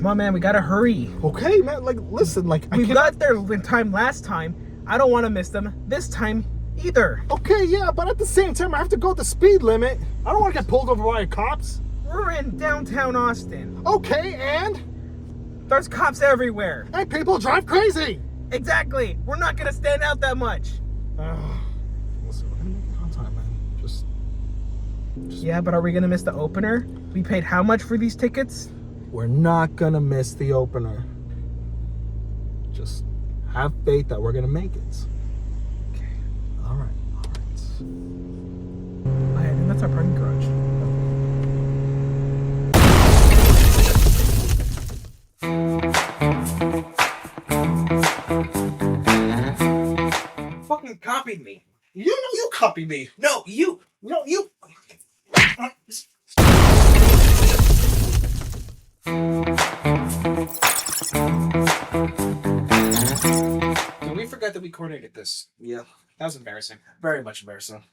Come on, man, we gotta hurry. Okay, man, like, listen, like, We got there in time last time. I don't want to miss them this time either. Okay, yeah, but at the same time, I have to go the speed limit. I don't want to get pulled over by cops. We're in downtown Austin. Okay, and? There's cops everywhere. And people drive crazy. Exactly. We're not gonna stand out that much. Listen, we're gonna make it on time, man. Just... Yeah, but are we gonna miss the opener? We paid how much for these tickets? We're not gonna miss the opener. Just have faith that we're gonna make it. Okay. All right. I think that's our parking garage. Fucking copied me. You know you copy me. No, you. No, you. We forgot that we coordinated this. Yeah, That was embarrassing. very much embarrassing.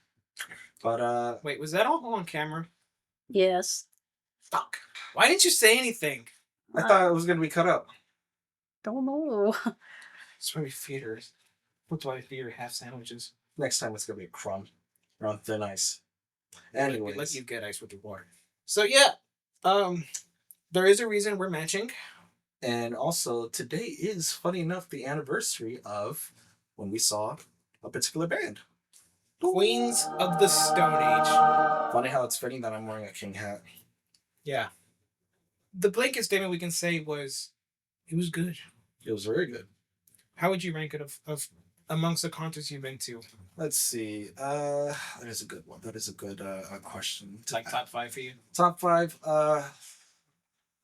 But Wait, was that all on camera? Yes. Fuck. Why didn't you say anything? I thought it was gonna be cut up. Don't know. That's why we feed her. That's why we feed her half sandwiches. Next time it's gonna be a crumb. Or on thin ice. Anyway, let you get ice with your water. So yeah, there is a reason we're matching. And also, today is, funny enough, the anniversary of when we saw a particular band. Queens of the Stone Age. Funny how it's fitting that I'm wearing a king hat. Yeah. The blanket statement we can say was, it was good. It was very good. How would you rank it of amongst the concerts you've been to? Let's see. That is a good one. That is a good question. Like top 5 for you? Top 5.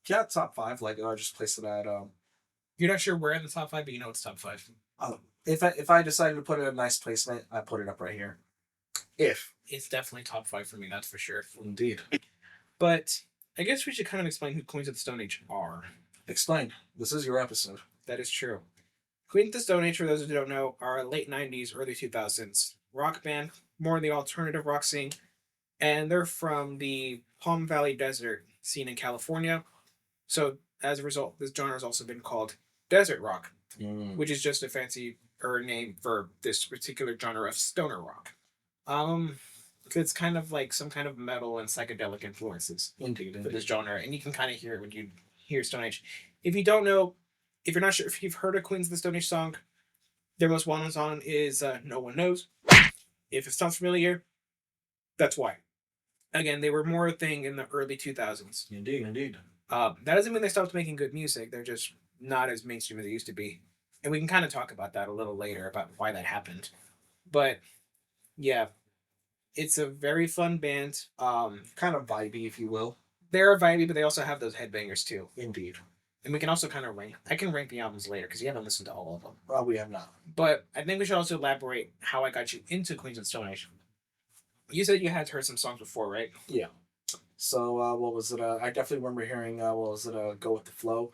Yeah, top 5. Like, I just placed it at You're not sure where in the top 5, but you know it's top 5. if I decided to put it in a nice placement, I put it up right here. If It's definitely top 5 for me, that's for sure. indeed. But I guess we should kind of explain who Queens of the Stone Age are. Explain. This is your episode. That is true. Queens of the Stone Age, for those who don't know, are a late 90s, early 2000s rock band, more in the alternative rock scene. And they're from the Palm Valley Desert scene in California. So as a result, this genre has also been called desert rock, which is just a fancy name for this particular genre of stoner rock. It's kind of like some kind of metal and psychedelic influences Indeed. for this genre, and you can kind of hear it when you hear Stone Age. If you don't know, if you're not sure if you've heard a Queens of the Stone Age song, their most well-known song is No One Knows. If it sounds familiar, that's why. Again, they were more a thing in the early 2000s. Indeed. That doesn't mean they stopped making good music. They're just not as mainstream as they used to be. And we can kind of talk about that a little later, about why that happened. But, yeah, it's a very fun band. Kind of vibey, if you will. They're vibey, but they also have those headbangers, too. Indeed. And we can also kind of rank. I can rank the albums later, because you haven't listened to all of them. Well, we have not. But I think we should also elaborate how I got you into Queens of the Stone Age. You said you had heard some songs before, right? Yeah. So, what was it? I definitely remember hearing, Go With the Flow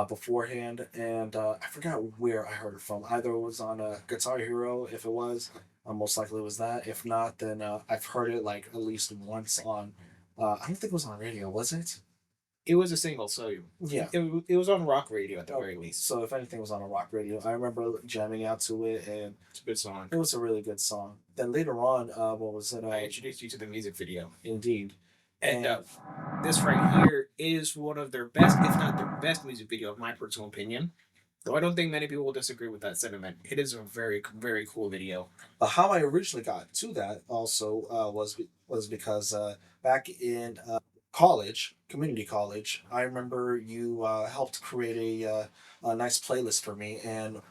beforehand. And I forgot where I heard it from. Either it was on Guitar Hero, if it was. Most likely it was that. If not, then I've heard it like at least once on, I don't think it was on radio, was it? It was a single, so Yeah. it was on rock radio at the very least. So if anything, it was on a rock radio. I remember jamming out to it, and It's a good song. it was a really good song. Then later on, what was it? I introduced you to the music video. Indeed. And this right here is one of their best, if not their best music video, in my personal opinion. Though I don't think many people will disagree with that sentiment. It is a very, very cool video. How I originally got to that also was because back in college, community college, I remember you helped create a nice playlist for me, and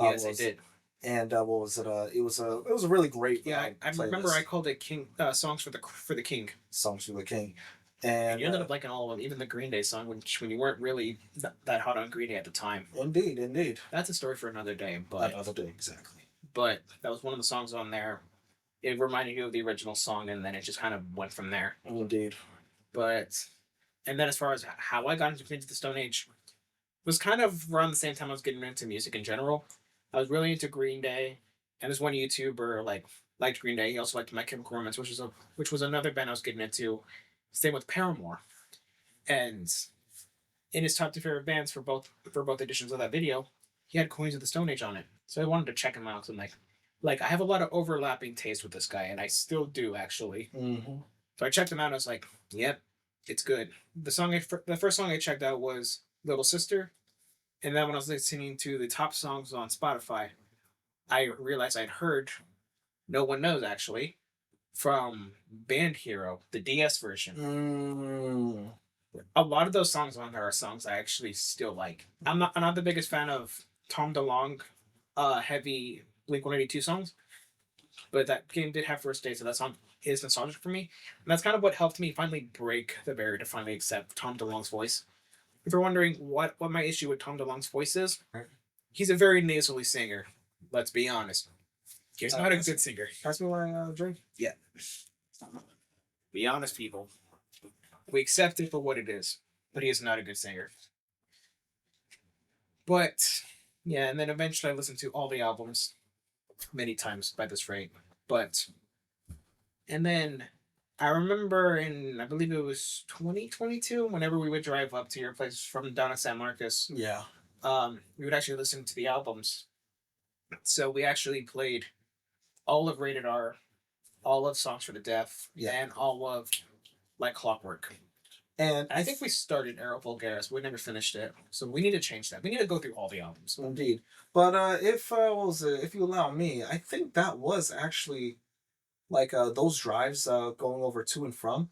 Yes, I did. And what was it? It was a really great I remember I called it King songs for the King. Songs for the King, And and you ended up liking all of them, even the Green Day song, when you weren't really that hot on Green Day at the time. indeed, That's a story for another day, but another day exactly. that was one of the songs on there. It reminded you of the original song, and then it just kind of went from there. Indeed. And then as far as how I got into Queens of the Stone Age, was kind of around the same time I was getting into music in general. I was really into Green Day, and there's one YouTuber liked Green Day. He also liked My Chemical Romance, which was another band I was getting into. Same with Paramore, and in his top 2 favorite bands for both editions of that video, he had Queens of the Stone Age on it. So I wanted to check him out. So I'm like I have a lot of overlapping taste with this guy, and I still do actually. Mm-hmm. So I checked him out, and I was like, "Yep, it's good." The first song I checked out was Little Sister, and then when I was listening to the top songs on Spotify, I realized I'd heard No One Knows actually from Band Hero, the DS version. Mm. A lot of those songs on there are songs I actually still like. I'm not the biggest fan of Tom DeLonge, heavy Blink-182 songs, but that game did have First Day, so that song is nostalgic for me, and that's kind of what helped me finally break the barrier to finally accept Tom DeLonge's voice. If you're wondering what my issue with Tom DeLonge's voice is, he's a very nasally singer. Let's be honest. He's not a good singer. Pass me my drink. Yeah. Be honest, people. We accept it for what it is, but he is not a good singer. But yeah, and then eventually I listened to all the albums many times by this rate. But and then I remember I believe it was 2022, whenever we would drive up to your place from down in San Marcos, Yeah. we would actually listen to the albums. So we actually played all of Rated R, all of Songs for the Deaf, and all of Like Clockwork. And I think we started Aero Vulgaris, but we never finished it. So we need to change that. We need to go through all the albums. Indeed. But if what was it? If you allow me, I think that was actually like those drives going over to and from.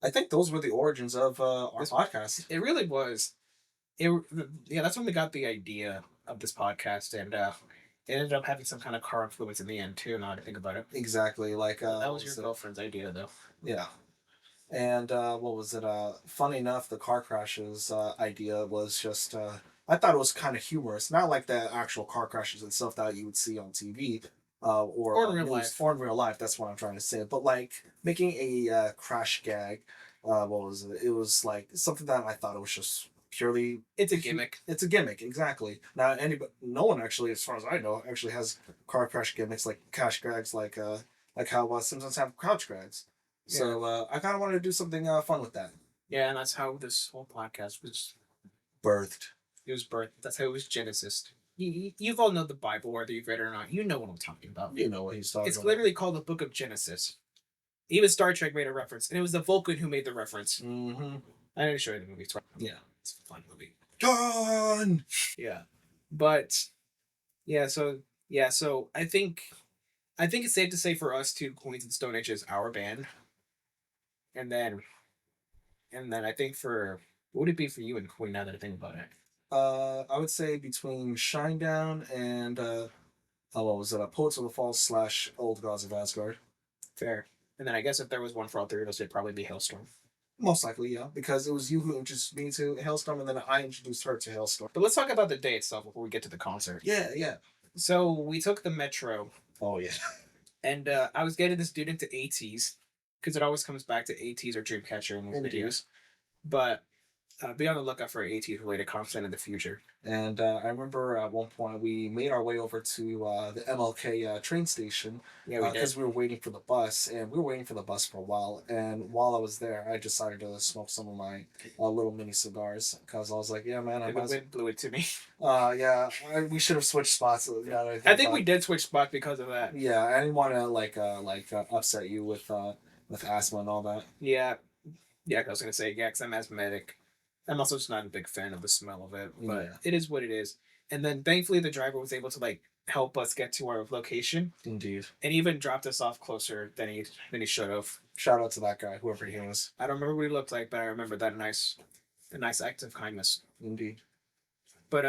I think those were the origins of our podcast. It really was. That's when we got the idea of this podcast, and it ended up having some kind of car influence in the end too. Now that I think about it, Exactly. Like that was your girlfriend's idea, though. Yeah. And what was it? Funny enough, the car crashes idea was just. I thought it was kind of humorous, not like the actual car crashes and stuff that you would see on TV. Or in real life. Or in real life, that's what I'm trying to say. But like making a crash gag, what was it? It was like something that I thought it was just purely. It's a gimmick. It's a gimmick, exactly. Now, no one actually, as far as I know, actually has car crash gimmicks like cash gags, like how Simpsons have couch gags. So I kind of wanted to do something fun with that. Yeah, and that's how this whole podcast was Birthed. It was birthed. That's how it was Genesis. You've all know the Bible, whether you've read it or not. You know what I'm talking about. You know what he's talking It's about. literally called the Book of Genesis. Even Star Trek made a reference, and it was the Vulcan who made the reference. Mm-hmm. I didn't show you the movie. It's Yeah. It's a fun movie. John! Yeah. But so I think it's safe to say for us too, Queens and Stone Age is our band. And then I think what would it be for you and Queen now that I think about it? I would say between Shinedown and what was it? Poets of the Falls / Old Gods of Asgard. Fair. And then I guess if there was one for all three of us, it'd probably be Hailstorm. Most likely, yeah, because it was you who introduced me to Hailstorm, and then I introduced her to Hailstorm. But let's talk about the day itself before we get to the concert. Yeah. So we took the metro. Oh yeah. And I was getting this dude into ATs because it always comes back to ATs or Dreamcatcher in these videos. But be on the lookout for AT related content in the future. And I remember at one point we made our way over to the MLK train station. Yeah, we did. Because we were waiting for the bus, and we were waiting for the bus for a while. And while I was there, I decided to smoke some of my little mini cigars because I was like, "Yeah, man, The wind blew it to me. Yeah, we should have switched spots. I think we did switch spots because of that. Yeah, I didn't want to upset you with asthma and all that. Yeah, I was gonna say because I'm asthmatic. I'm also just not a big fan of the smell of it, but It is what it is. And then thankfully the driver was able to help us get to our location. Indeed. And even dropped us off closer than he should have. Shout out to that guy, whoever he was. I don't remember what he looked like, but I remember that a nice act of kindness. Indeed. But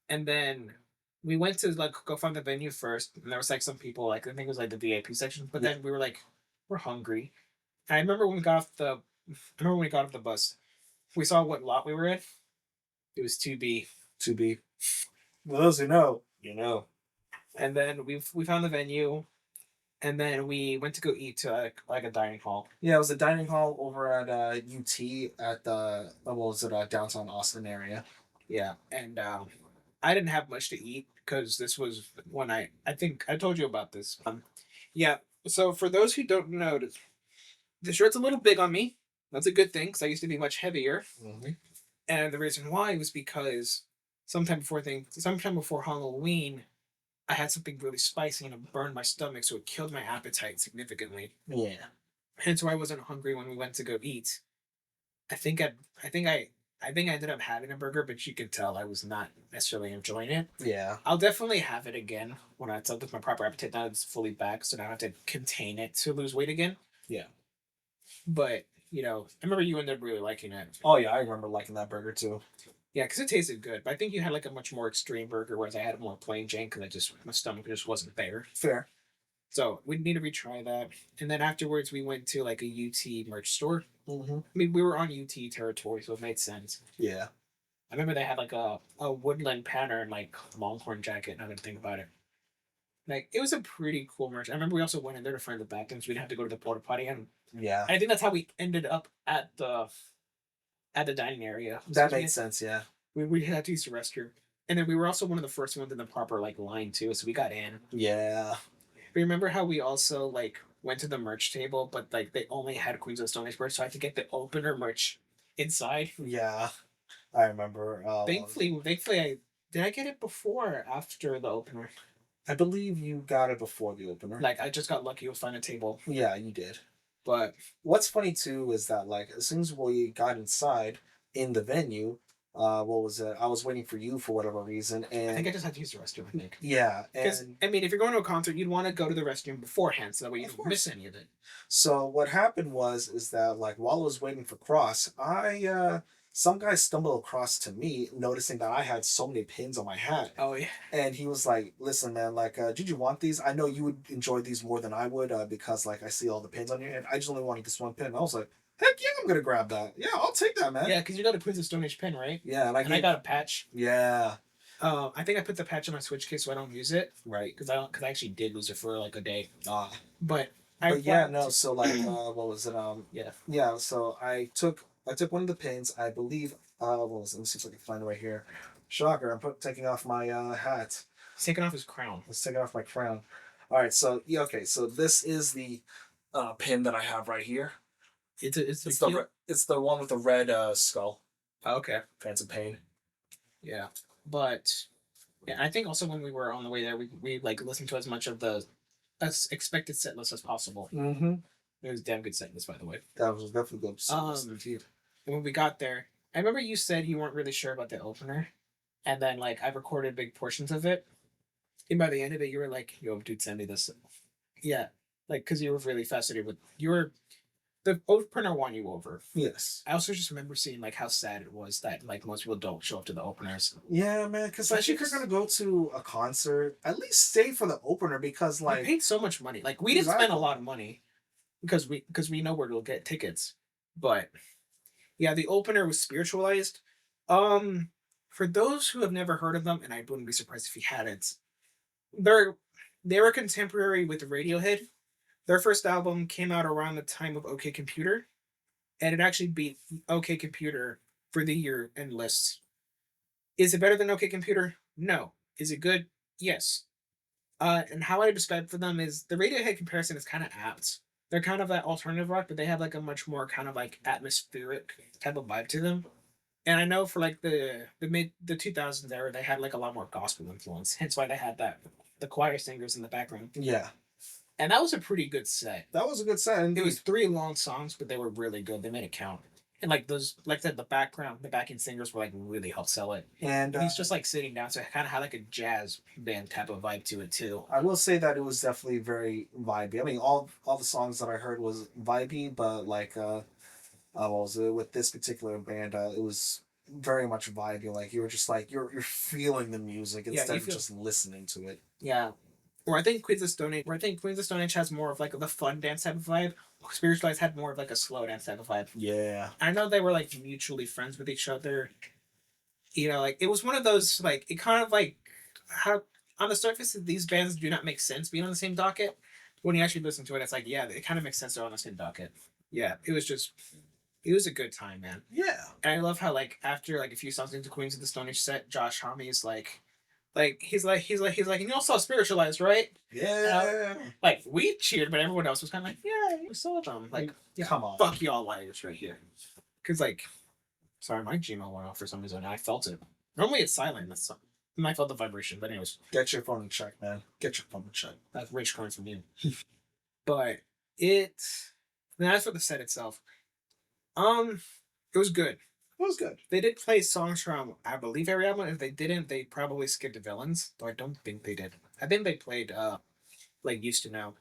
and then we went to go find the venue first, and there was some people I think it was the VIP section, but then we were we're hungry. And I remember when we got off the bus. We saw what lot we were in. It was 2B. 2B. For those who know, you know. And then we found the venue, and then we went to go eat to a dining hall. Yeah, it was a dining hall over at UT at the downtown Austin area. Yeah, and I didn't have much to eat because this was when I think I told you about this. Yeah. So for those who don't know, the shirt's a little big on me. That's a good thing because I used to be much heavier. Mm-hmm. And the reason why was because sometime before Halloween, I had something really spicy and it burned my stomach, so it killed my appetite significantly. Yeah. Hence why I wasn't hungry when we went to go eat. I think I, I think I, I think I ended up having a burger, but you could tell I was not necessarily enjoying it. Yeah. I'll definitely have it again when I with my proper appetite. Now it's fully back, so now I have to contain it to lose weight again. Yeah. But I remember you ended up really liking it. Oh yeah, I remember liking that burger too. Yeah, because it tasted good. But I think you had like a much more extreme burger, whereas I had a more plain Jane because my stomach just wasn't there. Fair. So we need to retry that. And then afterwards, we went to like a UT merch store. Mm-hmm. I mean, we were on UT territory, so it made sense. Yeah. I remember they had like a woodland pattern like longhorn jacket. Now that I think about it, like it was a pretty cool merch. I remember we also went in there to find the bathrooms. We didn't have to go to the porta potty, and Yeah. I think that's how we ended up at the dining area. That makes sense. Yeah. We had to use the restroom, and then we were also one of the first ones in the proper like line too, so we got in. Yeah. Remember how we also like went to the merch table, but like they only had Queens of the Stone Age merch, so I had to get the opener merch inside. Yeah. I remember. Thankfully, I get it before or after the opener. I believe you got it before the opener. Like I just got lucky with finding a table. Yeah, you did. But what's funny too is that like as soon as we got inside in the venue, what was it? I was waiting for you for whatever reason, and I think I just had to use the restroom. I think. Yeah, Because and I mean, if you're going to a concert, you'd want to go to the restroom beforehand, so that way you Of don't miss course. any of it. so what happened was is that like while I was waiting for Cross, I some guy stumbled across to me, noticing that I had so many pins on my hat. Oh yeah. And he was like, "Listen, man, like, did you want these? I know you would enjoy these more than I would, because like I see all the pins on your head. I just only wanted this one pin." And I was like, "Heck yeah, I'm gonna grab that. Yeah, I'll take that, man." Yeah, because you got a Queens of Stone Age pin, right? Yeah, and I And I got a patch. Yeah, I think I put the patch on my Switch case so I don't use it right. because I actually did lose it for like a day. Uh, But but yeah, no. So like, what was it? Yeah. Yeah. So I took one of the pins. I believe. What was it? Let me see if I can find it right here. Shocker! Taking off my hat. He's taking off his crown. Let's take off my crown. All right. So yeah. Okay. So this is the pin that I have right here. It's It's the one with the red skull. okay. Phantom Pain. Yeah, but yeah, I think also when we were on the way there, we like listened to as much of the as expected set list as possible. Mm-hmm. It was a damn good set list, by the way. That was definitely good. When we got there, I remember you said you weren't really sure about the opener, and then like I recorded big portions of it, and by the end of it, you were like, "Yo, dude, send me this." Yeah, like because you were really fascinated with the opener won you over. Yes. I also just remember seeing like how sad it was that like most people don't show up to the openers. Yeah, man. Because like, if you're gonna go to a concert, at least stay for the opener because We like paid so much money. Like we didn't spend a Exactly. lot of money because we know where to get tickets. But yeah, the opener was spiritualized. For those who have never heard of them, and I wouldn't be surprised if you hadn't, they're they were contemporary with Radiohead. Their first album came out around the time of OK Computer, and it actually beat OK Computer for the year end lists. Is it better than OK Computer? No. Is it good? Yes. And how I describe for them is the Radiohead comparison is kind of apt. They're kind of that alternative rock, but they have like a much more kind of like atmospheric type of vibe to them. And I know for like the 2000s era, they had like a lot more gospel influence. Hence why they had the choir singers in the background. yeah, And that was a pretty good set. that was a good set. It was 3 long songs, but they were really good. They made it count. And like those, like the background, the backing singers were like really helped sell it. and And he's just like sitting down, so it kind of had like a jazz band type of vibe to it too. I will say that it was definitely very vibey. I mean, all the songs that I heard was vibey, but like what was it with this particular band? It was very much vibey. Like you were just like you're feeling the music Yeah, instead you of feel- just listening to it. Yeah. Where I think Queens of Stone Age has more of like the fun dance type of vibe. Spiritualized had more of like a slow dance type of vibe. Yeah. I know they were like mutually friends with each other. Like it was one of those like it kind of like how on the surface these bands do not make sense being on the same docket. When you actually listen to it, it's like yeah, it kind of makes sense they're on the same docket. Yeah, it was a good time, man. Yeah. And I love how like after like a few songs into Queens of the Stone Age set, Josh Homme is like he's like and you also spiritualized, right? Yeah. Like we cheered, but everyone else was kind of like, yeah, you saw them. Like, Come on. fuck y'all liars right here. Cause like Sorry, my Gmail went off for some reason. I felt it. Normally it's silent. And I felt the vibration. But anyways, Get your phone in check, man. Get your phone in check. that's rich coming from you. But it. And as for the set itself, it was good. It was good. They did play songs from, I believe, every album. If they didn't, they probably skipped Villains. Though I don't think they did. I think they played like Used to Know.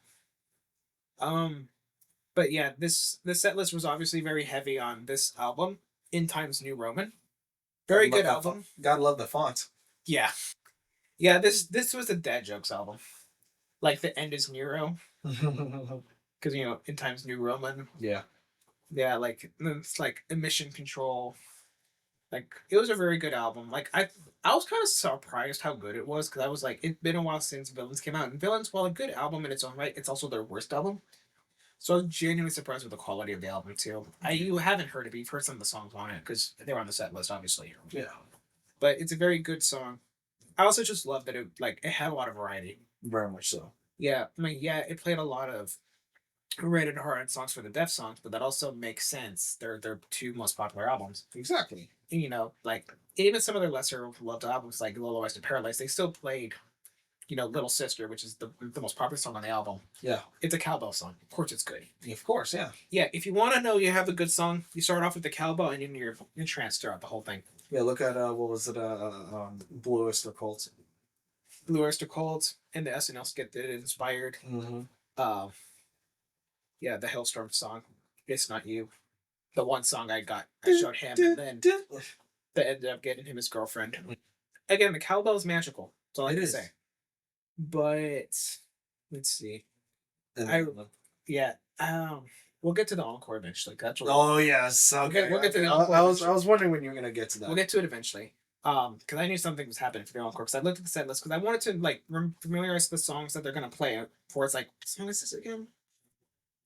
But yeah, this set list was obviously very heavy on this album, In Times New Roman. Very good album. Gotta love the font. Yeah. Yeah, this was a dad jokes album. Like the end is Nero. Because In Times New Roman. Yeah. Yeah, like it's like emission control. Like it was a very good album. Like I was kind of surprised how good it was, because I was like, it's been a while since Villains came out, and Villains, while a good album in its own right, it's also their worst album. So I was genuinely surprised with the quality of the album too. You haven't heard it, but you've heard some of the songs on it because they were on the set list, obviously. Yeah. But it's a very good song. I also just love that it had a lot of variety. Very much so. Yeah, I mean, yeah, it played a lot of rated hard songs for the deaf songs, but that also makes sense. They're their two most popular albums. Exactly. Like even some of their lesser loved albums, like Lola West and Paradise, they still played, Little Sister, which is the most popular song on the album. Yeah. It's a cowbell song. Of course, it's good. Of course, yeah. Yeah, if you want to know you have a good song, you start off with the cowbell and then you're entranced throughout the whole thing. Yeah, look at what was it? Blue Oyster Cult. Blue Oyster Cult and the SNL skit that it inspired. Mm-hmm. Yeah, the Hailstorm song. It's Not You. The one song I showed him, and then that ended up getting him his girlfriend. Again, the cowbell is magical. That's all I can say. But let's see. We'll get to the encore eventually. That's what Oh yes. Okay. We'll get to the I encore. was wondering when you were gonna get to that. We'll get to it eventually. Because I knew something was happening for the encore. Because I looked at the set list because I wanted to like familiarize the songs that they're gonna play. For it's like, what song is this again?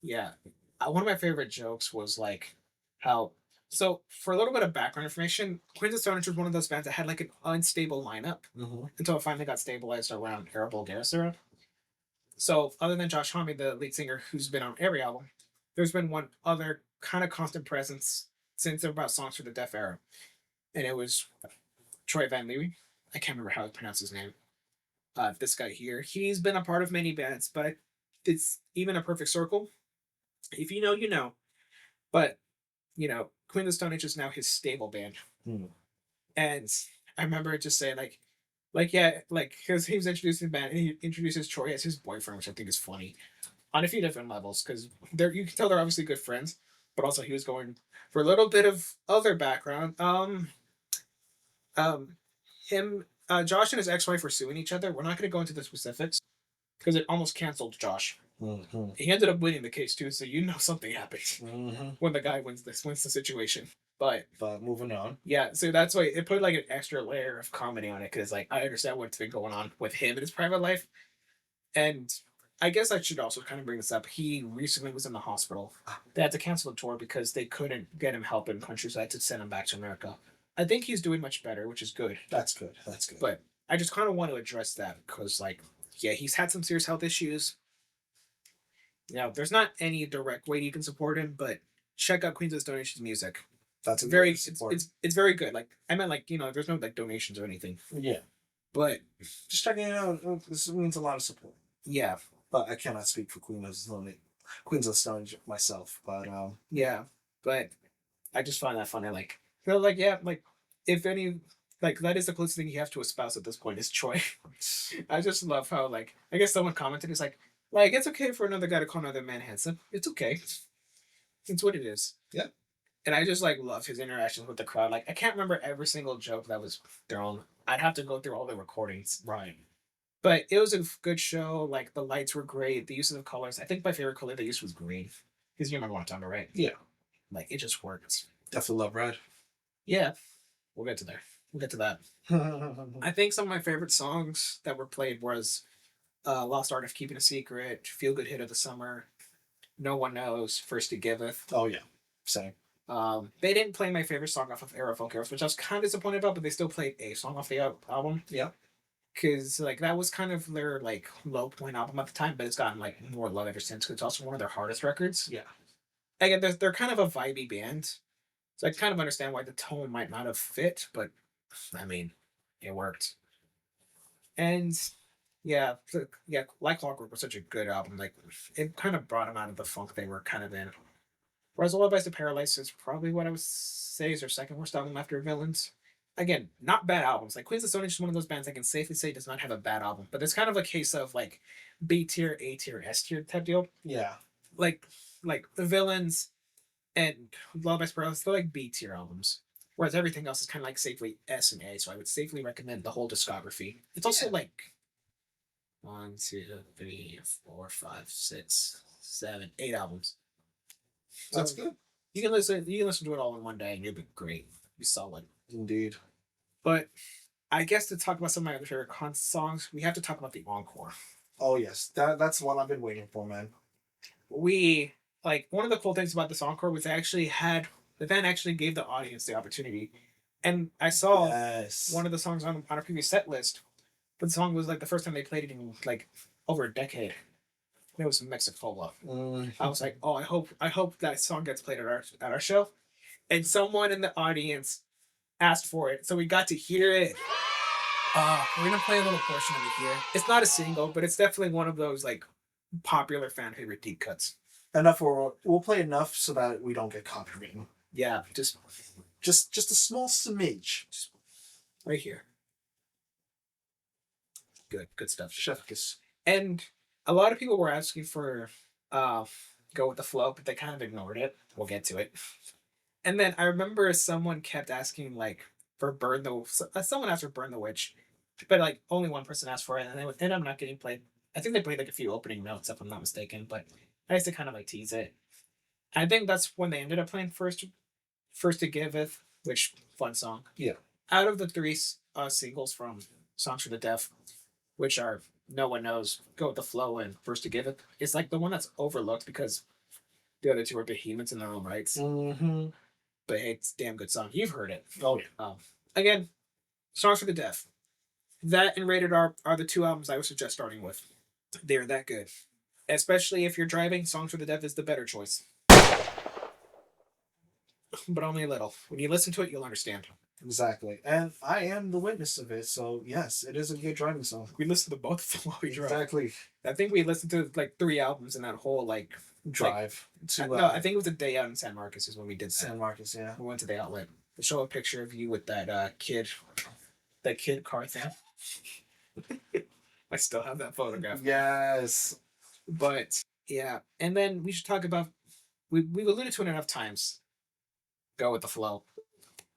Yeah, one of my favorite jokes was like how. So for a little bit of background information, Queens of Stone Age was one of those bands that had like an unstable lineup until it finally got stabilized around Era Bulgaris era. So other than Josh Homme, the lead singer who's been on every album, there's been one other kind of constant presence since they're about songs for the deaf era, and it was Troy Van Leeuwen. I can't remember how to pronounce his name. This guy here, he's been a part of many bands, but it's even a perfect circle. If you know, you know. But Queen of the Stone Age is now his stable band, and I remember just saying because he was introduced to the band and he introduces Troy as his boyfriend, which I think is funny on a few different levels, because you can tell they're obviously good friends, but also he was going for a little bit of other background. Josh and his ex-wife were suing each other. We're not going to go into the specifics because it almost canceled Josh. Mm-hmm. He ended up winning the case too, so something happened when the guy wins the situation. But moving on. Yeah, so that's why it put like an extra layer of comedy on it, because like I understand what's been going on with him in his private life, and I guess I should also kind of bring this up. He recently was in the hospital. They had to cancel the tour because they couldn't get him help in countries, so I had to send him back to America. I think he's doing much better, which is good. That's good. But I just kind of want to address that because, he's had some serious health issues. There's not any direct way you can support him, but check out Queens of Stone Age's music. That's it's very good. Like I meant, there's no donations or anything. Yeah, but just checking it out. This means a lot of support. Yeah, but I cannot speak for Queens of Stone Age myself. But yeah, but I just find that funny. If any, that is the closest thing you have to a spouse at this point is Troy. I just love how I guess someone commented, it's like it's okay for another guy to call another man handsome. It's okay. It's what it is. Yeah. And I just love his interactions with the crowd. I can't remember every single joke that was thrown. I'd have to go through all the recordings. Right. But it was a good show. The lights were great. The use of colors. I think my favorite color they used was green. Because you remember what I'm talking about, right? Yeah. It just worked. Definitely love red. Yeah. We'll get to there. We'll get to that. I think some of my favorite songs that were played was Lost Art of Keeping a Secret, Feel Good Hit of the Summer, No One Knows, First He Giveth. Oh, yeah. Same. They didn't play my favorite song off of Era Folk Heroes, which I was kind of disappointed about, but they still played a song off the album. Yeah. Because, that was kind of their, low point album at the time, but it's gotten, more love ever since, because it's also one of their hardest records. Yeah. Again, they're kind of a vibey band. So I kind of understand why the tone might not have fit, but I mean, it worked. And yeah, yeah, like Clockwork was such a good album. Like it kind of brought them out of the funk they were kind of in. Whereas Lullabies to Paradise is probably what I would say is their second worst album after Villains. Again, not bad albums. Like Queens of Stone Age is one of those bands I can safely say does not have a bad album, but it's kind of a case of like B tier, A tier, S tier type deal. Yeah. Like the Villains and Lullabies to Paradise, they're like B tier albums. Whereas everything else is kind of like safely S and A, so I would safely recommend the whole discography. It's also like 1, 2, 3, 4, 5, 6, 7, 8 albums. So That's good. You can listen to it all in one day and you'll be great. Be solid. Indeed. But I guess to talk about some of my other favorite songs, we have to talk about the encore. Oh yes, that's what I've been waiting for, man. We like one of the cool things about this encore was the band actually gave the audience the opportunity. And I saw one of the songs on our previous set list, but the song was like the first time they played it in like over a decade. It was Mexicola. I was like, oh, I hope that song gets played at our show. And someone in the audience asked for it, so we got to hear it. We're gonna play a little portion of it here. It's not a single, but it's definitely one of those like popular fan favorite deep cuts. We'll play enough so that we don't get copyrighted. Yeah, just a small smidge. Just right here. Good stuff. Chef kiss. And a lot of people were asking for Go With the Flow, but they kind of ignored it. We'll get to it. And then I remember someone kept asking like for someone asked for Burn the Witch, but like only one person asked for it, and it ended up not getting played. I think they played like a few opening notes, if I'm not mistaken, but I used to kind of like tease it. I think that's when they ended up playing First to Giveth, which fun song. Yeah. Out of the three singles from Songs for the Deaf, which are No One Knows, Go With the Flow, and First to Giveth, it's like the one that's overlooked because the other two are behemoths in their own rights. Mm-hmm. But hey, it's a damn good song. You've heard it. Oh yeah. Again, Songs for the Deaf. That and Rated R are the two albums I would suggest starting with. They're that good. Especially if you're driving, Songs for the Deaf is the better choice. But only a little. When you listen to it, you'll understand. Exactly. And I am the witness of it, so yes, it is a good driving song. We listened to both of them while we drove. Exactly. I think we listened to like 3 albums in that whole like drive. No, I think it was a day out in San Marcos is when we did that. San Marcos, yeah. We went to the outlet. They show a picture of you with that kid car thing. I still have that photograph. Yes. But yeah, and then we should talk about we've alluded to it enough times. Go With the Flow.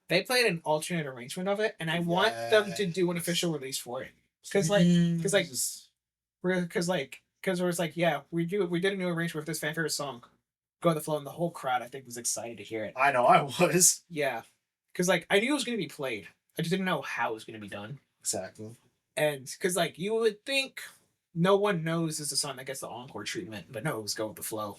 They played an alternate arrangement of it, and I want them to do an official release for it. Because it was like, yeah, we did a new arrangement of this fan favorite song, Go With the Flow, and the whole crowd I think was excited to hear it. I know I was. Yeah, because like I knew it was going to be played, I just didn't know how it was going to be done. Exactly. And because like you would think No One Knows is the song that gets the encore treatment, but no, it was Go With the Flow.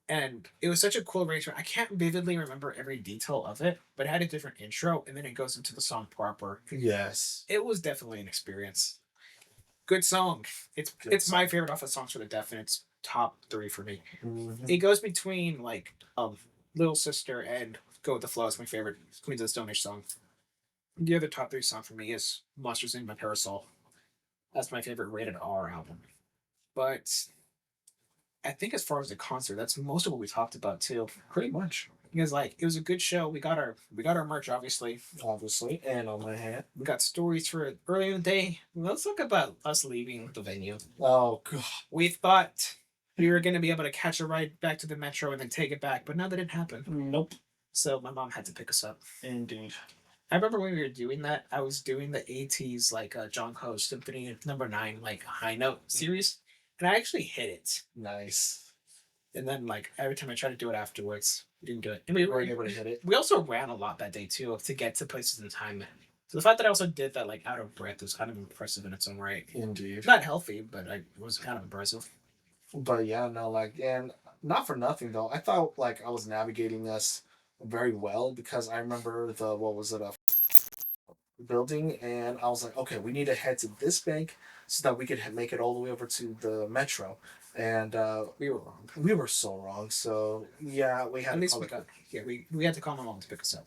And it was such a cool arrangement. I can't vividly remember every detail of it, but it had a different intro, and then it goes into the song proper. Yes. It was definitely an experience. Good song. It's my favorite off of Songs for the Deaf, and it's top 3 for me. Mm-hmm. It goes between like Little Sister and Go With the Flow. It's my favorite Queens of the Stone Age song. The other top 3 song for me is Monsters in My Parasol. That's my favorite Rated R album. But I think as far as the concert, that's most of what we talked about too. Pretty much. Because like it was a good show. We got our merch obviously, and on my hat. We got stories for it earlier in the day. Let's talk about us leaving the venue. Oh god. We thought we were gonna be able to catch a ride back to the metro and then take it back, but now that didn't happen. Nope. So my mom had to pick us up. Indeed. I remember when we were doing that, I was doing the AT's like John Coe's Symphony No. 9 like high note series, and I actually hit it. Nice. And then like every time I tried to do it afterwards, we didn't do it. And we were able to hit it. We also ran a lot that day too to get to places in time. So the fact that I also did that like out of breath was kind of impressive in its own right. Indeed. Not healthy, but it was kind of impressive. But yeah, no, like, and not for nothing though. I thought like I was navigating this very well because I remember building, and I was like, okay, we need to head to this bank so that we could make it all the way over to the metro. And We were wrong. we were so wrong. So yeah, we had At to least call we it. got we had to call my mom to pick us up.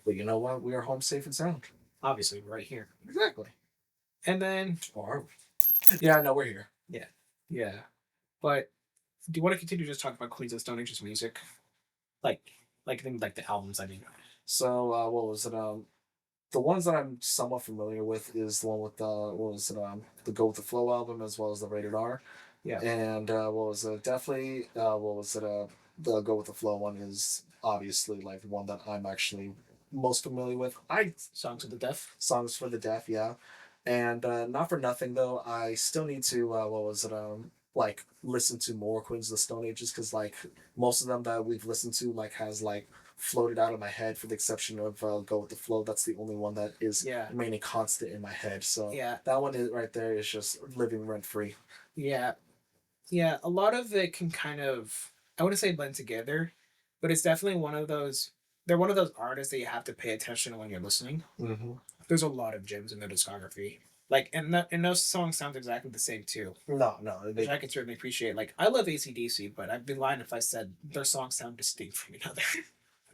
But you know what? We are home safe and sound. Obviously, right here. Exactly. And then Or are we? Yeah, no, we're here. yeah, but do you want to continue just talking about Queens of the Stone Age's music, like things like the albums? I mean, So what was it? The ones that I'm somewhat familiar with is the one with what was it? The Go with the Flow album as well as the Rated R. yeah, And what was it? Definitely what was it? The Go with the Flow one is obviously like one that I'm actually most familiar with. I Songs of the Deaf. Songs for the Deaf, yeah. And not for nothing though, I still need to what was it? Like listen to more Queens of the Stone Ages because like most of them that we've listened to like has like floated out of my head for the exception of Go with the Flow. That's the only one that is Yeah, remaining constant in my head. So yeah, that one is right there is just living rent free. yeah, yeah. A lot of it can kind of, I wouldn't say blend together, but it's definitely one of those. They're one of those artists that you have to pay attention to when you're listening. Mm-hmm. There's a lot of gems in their discography. Like, and those songs sound exactly the same too, No, which I can certainly appreciate. Like, I love AC/DC, but I'd be lying if I said their songs sound distinct from each other.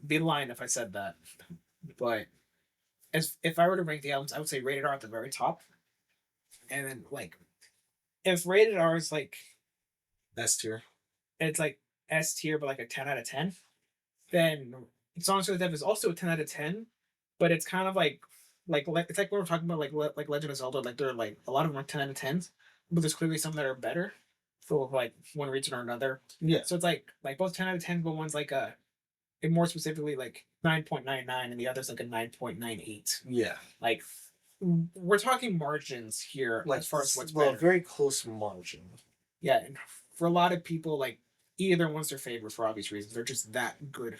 I'd be lying if I said that. But as if I were to rank the albums, I would say Rated R at the very top, and then like if Rated R is like S tier. it's like S tier, but like a 10 out of 10, then Songs for the Deaf is also a 10 out of 10, but it's kind of like it's like when we're talking about like Legend of Zelda, like they're like a lot of them are 10 out of 10s, but there's clearly some that are better for like one reason or another. Yeah. So it's like both 10 out of 10, but one's like and more specifically like 9.99 and the other's like a 9.98. Yeah. Like we're talking margins here Like as far as what's well, better. very close margin. Yeah, and for a lot of people, like either one's their favorite for obvious reasons. They're just that good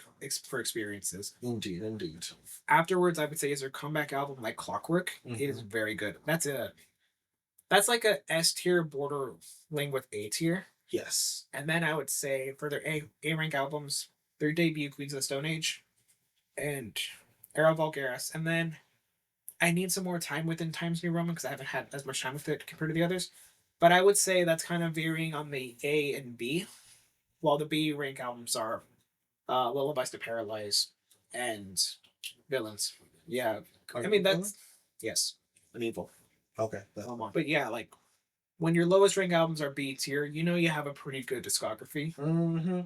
for experiences. Indeed, indeed. Afterwards, I would say is their comeback album, like Clockwork. It is very good. That's like a S tier bordering with A tier. Yes. And then I would say for their A rank albums, their debut Queens of the Stone Age, and Era Vulgaris, and then I need some more time within Times New Roman because I haven't had as much time with it compared to the others. But I would say that's kind of varying on the A and B, while the B rank albums are Lullabies to Paralyze and Villains. Yeah, I mean that's yes, an evil. Okay. But yeah, like when your lowest rank albums are B tier, you know you have a pretty good discography. Mm-hmm.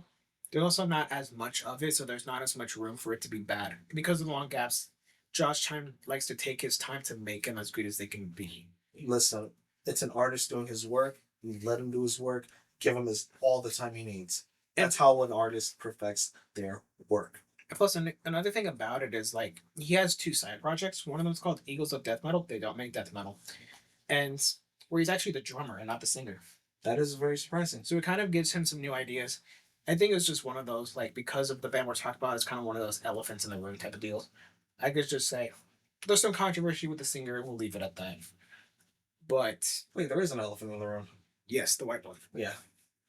There's also not as much of it, so there's not as much room for it to be bad. Because of the long gaps, Josh Chime likes to take his time to make them as good as they can be. Listen, it's an artist doing his work. You let him do his work. Give him all the time he needs. That's how an artist perfects their work. Plus, another thing about it is like he has two side projects. One of them is called Eagles of Death Metal. They don't make death metal, and where he's actually the drummer and not the singer. That is very surprising. So it kind of gives him some new ideas. I think it's just one of those like because of the band we're talking about, it's kind of one of those elephants in the room type of deals. I could just say there's some controversy with the singer. We'll leave it at that. But Wait, there is an elephant in the room. yes, the white one. Yeah.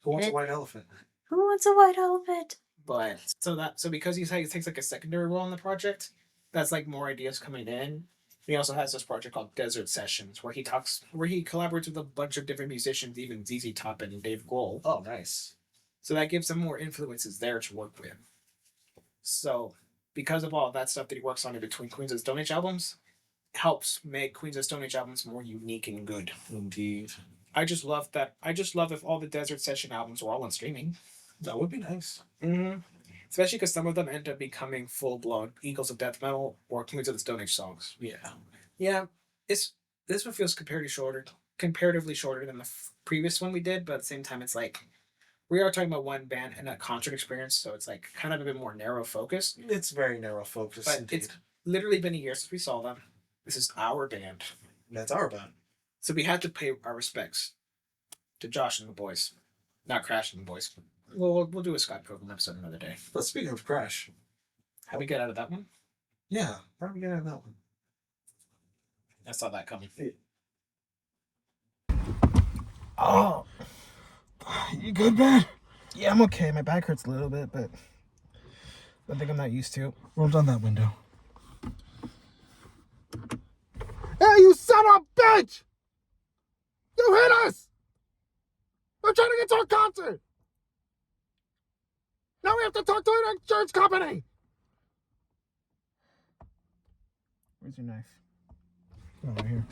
Who wants a white elephant? Who wants a white elephant? But so because he takes like a secondary role in the project, that's like more ideas coming in. He also has this project called Desert Sessions where he collaborates with a bunch of different musicians, even ZZ Top and Dave Grohl. Oh, nice. So that gives him more influences there to work with. So because of all that stuff that he works on in between Queens of the Stone Age albums, helps make Queens of the Stone Age albums more unique and good. Indeed. I just love that. I just love if all the Desert Session albums were all on streaming. That would be nice. Mm-hmm. Especially because some of them end up becoming full-blown Eagles of Death Metal or Queens of the Stone Age songs. Yeah. Yeah, this one feels comparatively shorter than the previous one we did, but at the same time, it's like we are talking about one band and a concert experience, so it's like kind of a bit more narrow focus. It's very narrow focus. But indeed. it's literally been a year since we saw them. This is our band, That's our band. so we had to pay our respects to Josh and the boys, not Crash and the boys. We'll do a Scott Pilgrim episode another day. But speaking of Crash, How we get out of that one? yeah, how do we get out of that one? I saw that coming. Oh, you good, man? Yeah, I'm okay. My back hurts a little bit, but I think I'm not used to it. Roll down that window. son of a bitch! You hit us! We're trying to get to a concert! Now we have to talk to an insurance company! Where's your knife? Oh, right here.